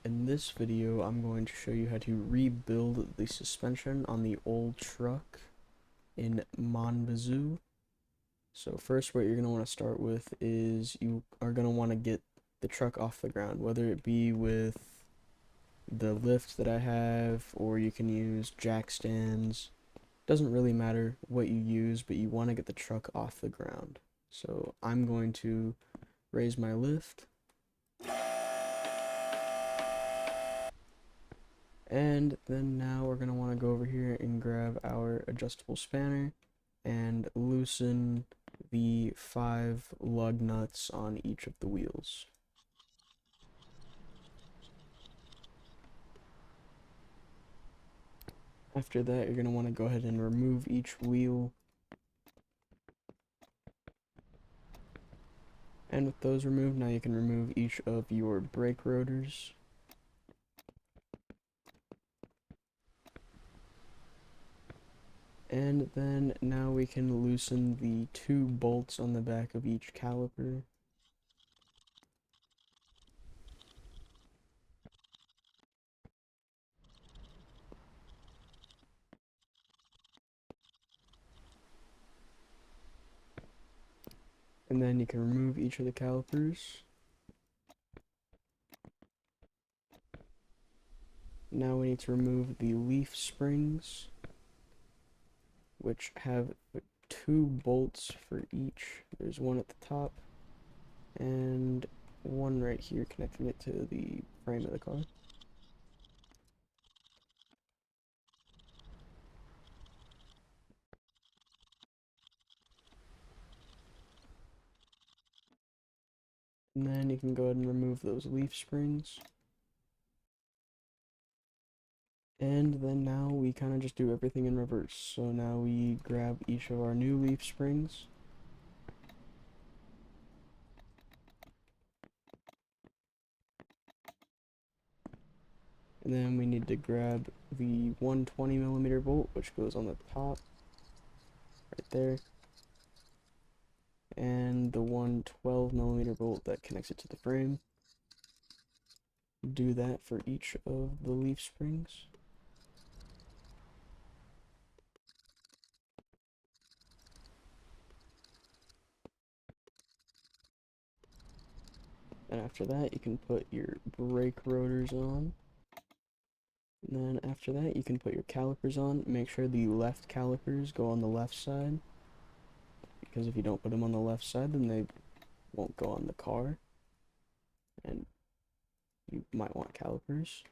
In this video, I'm going to show you how to rebuild the suspension on the Ol'Truck in Mon Bazou. So first, what you're going to want to start with is you are going to want to get the truck off the ground, whether it be with the lift that I have, or you can use jack stands. Doesn't really matter what you use, but you want to get the truck off the ground. So I'm going to raise my lift. And then now we're going to want to go over here and grab our adjustable spanner and loosen the 5 lug nuts on each of the wheels. After that, you're going to want to go ahead and remove each wheel. And with those removed, now you can remove each of your brake rotors. And then now we can loosen the 2 bolts on the back of each caliper. And then you can remove each of the calipers. Now we need to remove the leaf springs, which have 2 bolts for each. There's one at the top and one right here connecting it to the frame of the car. And then you can go ahead and remove those leaf springs. And then now we kind of just do everything in reverse. So now we grab each of our new leaf springs. And then we need to grab the 120mm bolt, which goes on the top, right there. And the 112mm bolt that connects it to the frame. Do that for each of the leaf springs. And after that, you can put your brake rotors on. And then after that, you can put your calipers on. Make sure the left calipers go on the left side, because if you don't put them on the left side, then they won't go on the car. And you might want calipers,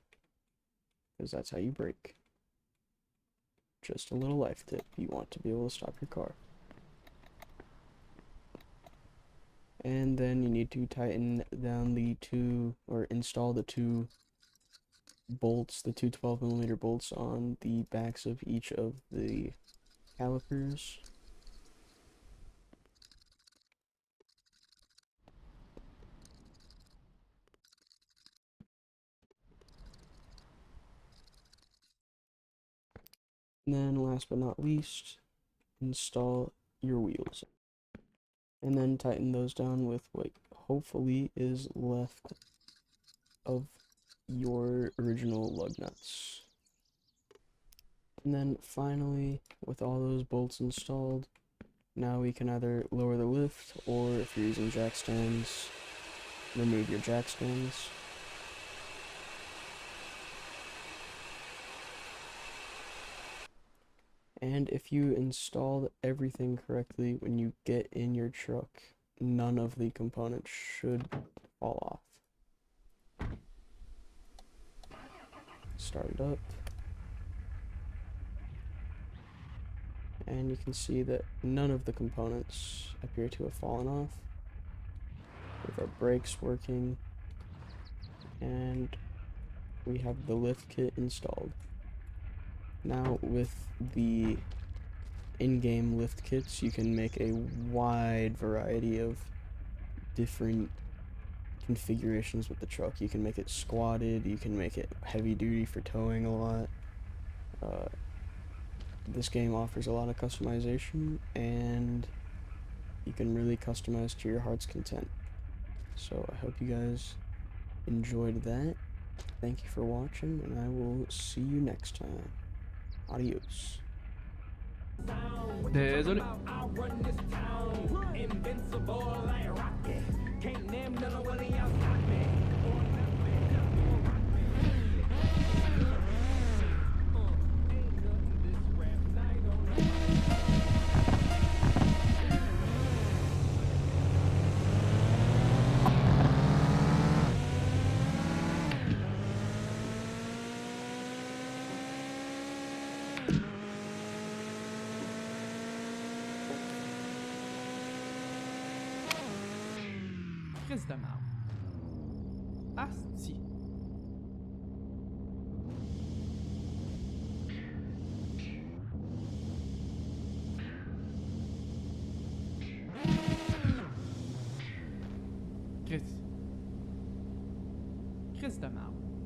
because that's how you brake. Just a little life tip. You want to be able to stop your car. And then you need to tighten down the 2, or install the 2 bolts, the 2 12mm bolts on the backs of each of the calipers. And then last but not least, install your wheels. And then tighten those down with what hopefully is left of your original lug nuts. And then finally, with all those bolts installed, now we can either lower the lift, or if you're using jack stands, remove your jack stands. And if you installed everything correctly, when you get in your truck, none of the components should fall off. Start it up. And you can see that none of the components appear to have fallen off. With our brakes working, and we have the lift kit installed. Now with the in-game lift kits, you can make a wide variety of different configurations with the truck. You can make it squatted, you can make it heavy duty for towing a lot. This game offers a lot of customization, and you can really customize to your heart's content. So I hope you guys enjoyed that, Thank you for watching, and I will see you next time. Adios. Désolé. Crise de marde. Asti. Crise. Crise de marde.